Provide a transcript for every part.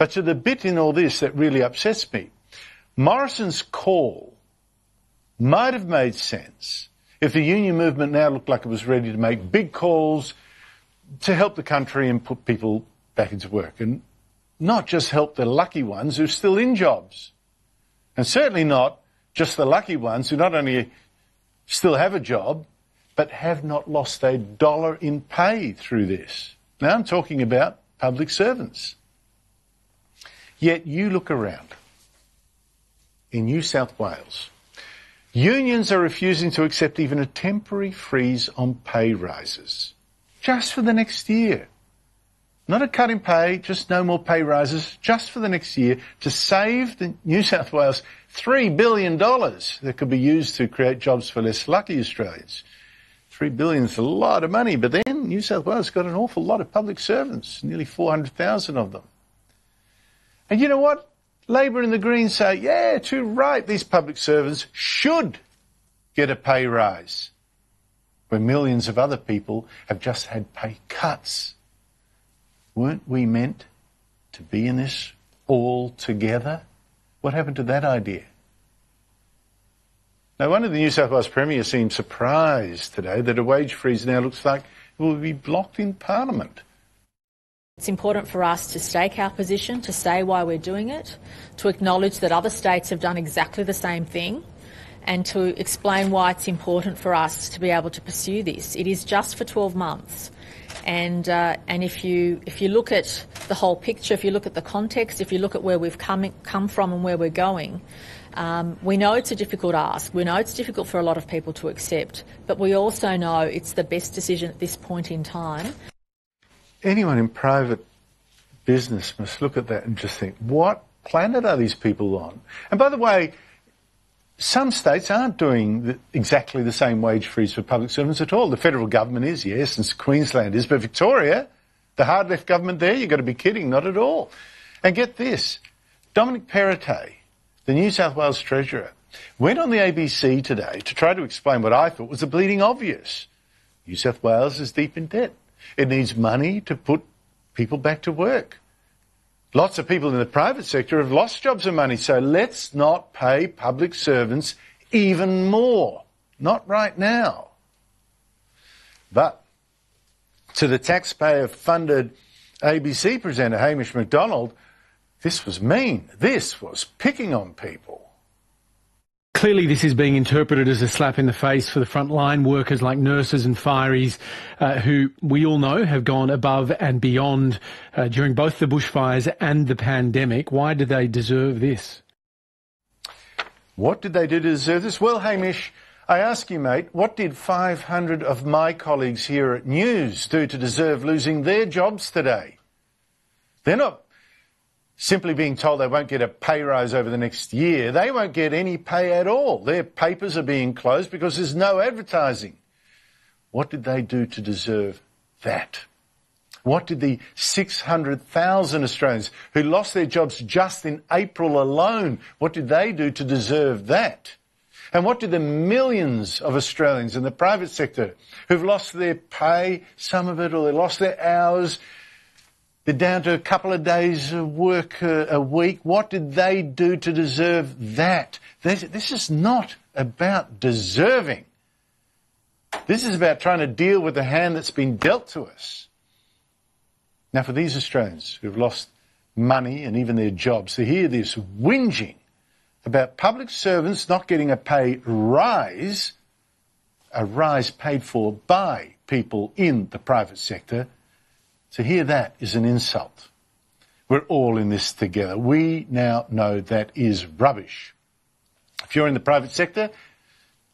But to the bit in all this that really upsets me, Morrison's call might have made sense if the union movement now looked like it was ready to make big calls to help the country and put people back into work, and not just help the lucky ones who are still in jobs. And certainly not just the lucky ones who not only still have a job, but have not lost a dollar in pay through this. Now I'm talking about public servants. Yet you look around. In New South Wales, unions are refusing to accept even a temporary freeze on pay rises. Just for the next year. Not a cut in pay, just no more pay rises, just for the next year to save the New South Wales $3 billion that could be used to create jobs for less lucky Australians. $3 billion is a lot of money, but then New South Wales got an awful lot of public servants, nearly 400,000 of them. And you know what? Labor and the Greens say, yeah, too right, these public servants should get a pay rise, when millions of other people have just had pay cuts. Weren't we meant to be in this all together? What happened to that idea? Now, one of the New South Wales Premier seemed surprised today that a wage freeze now looks like it will be blocked in Parliament. It's important for us to stake our position, to say why we're doing it, to acknowledge that other states have done exactly the same thing, and to explain why it's important for us to be able to pursue this. It is just for 12 months. And if you look at the whole picture, if you look at the context, if you look at where we've come from and where we're going, we know it's a difficult ask. We know it's difficult for a lot of people to accept, but we also know it's the best decision at this point in time. Anyone in private business must look at that and just think, what planet are these people on? And by the way, some states aren't doing exactly the same wage freeze for public servants at all. The federal government is, yes, and Queensland is, but Victoria, the hard left government there, you've got to be kidding, not at all. And get this, Dominic Perrottet, the New South Wales Treasurer, went on the ABC today to try to explain what I thought was a bleeding obvious. New South Wales is deep in debt. It needs money to put people back to work. Lots of people in the private sector have lost jobs and money, so let's not pay public servants even more. Not right now. But to the taxpayer-funded ABC presenter, Hamish McDonald, this was mean. This was picking on people. Clearly this is being interpreted as a slap in the face for the frontline workers like nurses and fireys who we all know have gone above and beyond during both the bushfires and the pandemic. Why do they deserve this? What did they do to deserve this? Well, Hamish, I ask you, mate, what did 500 of my colleagues here at News do to deserve losing their jobs today? They're not simply being told they won't get a pay rise over the next year. They won't get any pay at all. Their papers are being closed because there's no advertising. What did they do to deserve that? What did the 600,000 Australians who lost their jobs just in April alone, what did they do to deserve that? And what did the millions of Australians in the private sector who've lost their pay, some of it, or they lost their hours, they're down to a couple of days of work a week. What did they do to deserve that? This is not about deserving. This is about trying to deal with the hand that's been dealt to us. Now, for these Australians who've lost money and even their jobs, to hear this whinging about public servants not getting a pay rise, a rise paid for by people in the private sector, to hear that is an insult. We're all in this together. We now know that is rubbish. If you're in the private sector,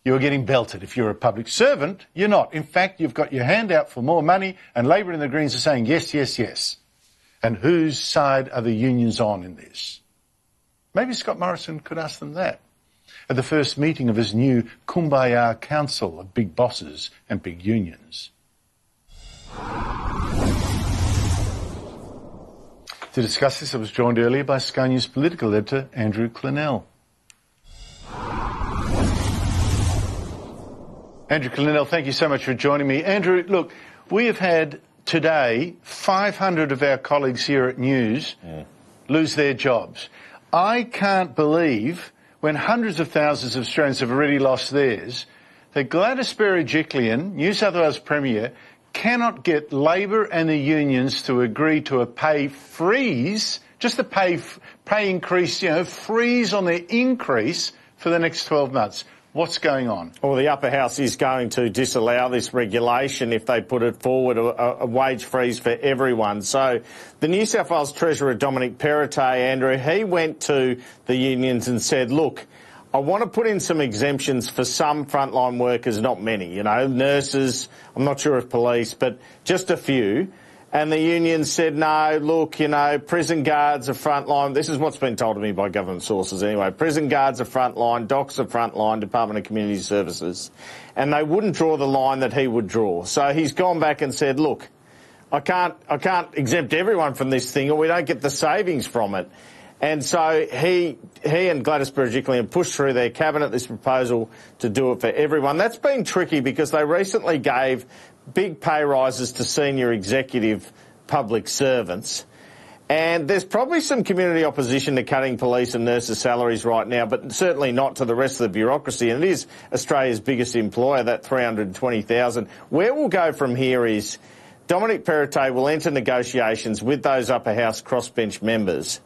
you're getting belted. If you're a public servant, you're not. In fact, you've got your hand out for more money, and Labor and the Greens are saying yes, yes, yes. And whose side are the unions on in this? Maybe Scott Morrison could ask them that at the first meeting of his new Kumbaya Council of big bosses and big unions. To discuss this, I was joined earlier by Sky News political editor Andrew Clennell. Andrew Clennell, thank you so much for joining me. Andrew, look, we have had today 500 of our colleagues here at News lose their jobs. I can't believe, when hundreds of thousands of Australians have already lost theirs, that Gladys Berejiklian, New South Wales Premier, cannot get Labor and the unions to agree to a pay freeze, just a pay increase, freeze on their increase for the next 12 months. What's going on? Well, the upper house is going to disallow this regulation if they put it forward, a wage freeze for everyone. So the New South Wales Treasurer, Dominic Perrottet, Andrew, he went to the unions and said, look, I want to put in some exemptions for some frontline workers, not many, nurses, I'm not sure if police, but just a few. And the union said, no, look, prison guards are frontline. This is what's been told to me by government sources anyway. Prison guards are frontline, docs are frontline, Department of Community Services. And they wouldn't draw the line that he would draw. So he's gone back and said, look, I can't exempt everyone from this thing or we don't get the savings from it. And so he and Gladys Berejiklian pushed through their cabinet this proposal to do it for everyone. That's been tricky because they recently gave big pay rises to senior executive public servants. And there's probably some community opposition to cutting police and nurses' salaries right now, but certainly not to the rest of the bureaucracy. And it is Australia's biggest employer, that 320,000. Where we'll go from here is Dominic Perrottet will enter negotiations with those upper house crossbench members.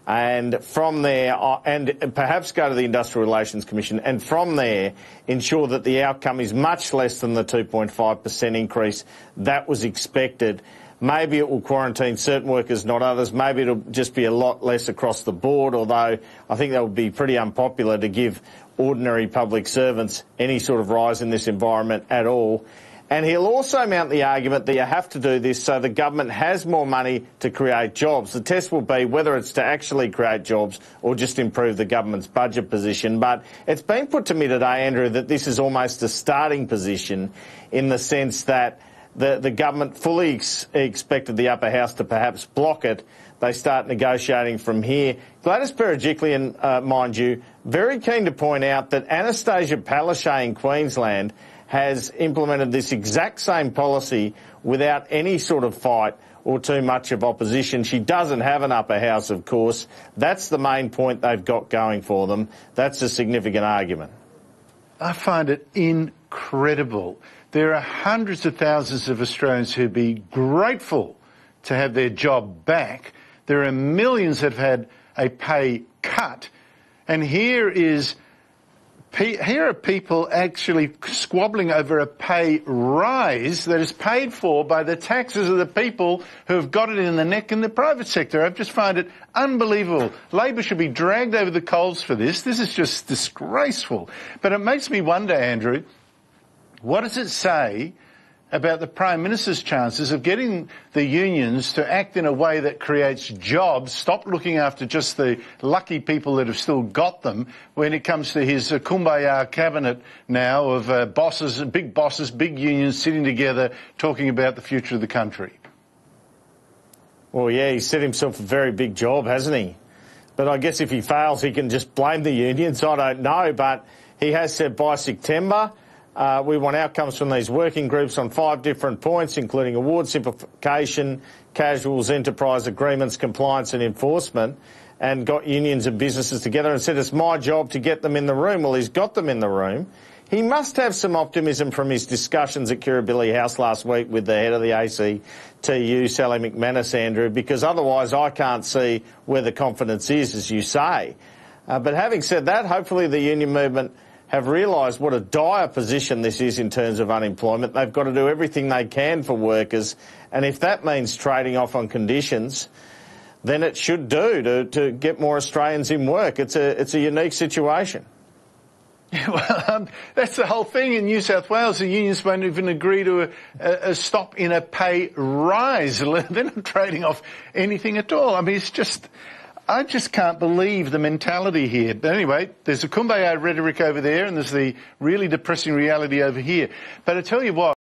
And from there, and perhaps go to the Industrial Relations Commission, and from there ensure that the outcome is much less than the 2.5% increase that was expected. Maybe it will quarantine certain workers, not others. Maybe it'll just be a lot less across the board, although I think that would be pretty unpopular to give ordinary public servants any sort of rise in this environment at all. And he'll also mount the argument that you have to do this so the government has more money to create jobs. The test will be whether it's to actually create jobs or just improve the government's budget position. But it's been put to me today, Andrew, that this is almost a starting position in the sense that the government fully expected the upper house to perhaps block it. They start negotiating from here. Gladys Berejiklian, mind you, very keen to point out that Anastasia Palaszczuk in Queensland has implemented this exact same policy without any sort of fight or too much of opposition. She doesn't have an upper house, of course. That's the main point they've got going for them. That's a significant argument. I find it incredible. There are hundreds of thousands of Australians who'd be grateful to have their job back. There are millions that have had a pay cut. And here are people actually squabbling over a pay rise that is paid for by the taxes of the people who have got it in the neck in the private sector. I just find it unbelievable. Labor should be dragged over the coals for this. This is just disgraceful. But it makes me wonder, Andrew, what does it say about the Prime Minister's chances of getting the unions to act in a way that creates jobs, stop looking after just the lucky people that have still got them when it comes to his kumbaya cabinet now of bosses, big unions sitting together talking about the future of the country? Well, yeah, he's set himself a very big job, hasn't he? But I guess if he fails, he can just blame the unions. I don't know, but he has said by September we want outcomes from these working groups on 5 different points, including award simplification, casuals, enterprise agreements, compliance and enforcement, and got unions and businesses together and said it's my job to get them in the room. Well, he's got them in the room. He must have some optimism from his discussions at Kirribilli House last week with the head of the ACTU, Sally McManus, Andrew, because otherwise I can't see where the confidence is, as you say. But having said that, hopefully the union movement have realised what a dire position this is in terms of unemployment. They've got to do everything they can for workers, and if that means trading off on conditions, then it should do to get more Australians in work. It's a unique situation. Yeah, well, that's the whole thing in New South Wales. The unions won't even agree to a stop in a pay rise. They're not trading off anything at all. I mean, I just can't believe the mentality here. But anyway, there's a kumbaya rhetoric over there and there's the really depressing reality over here. But I tell you what,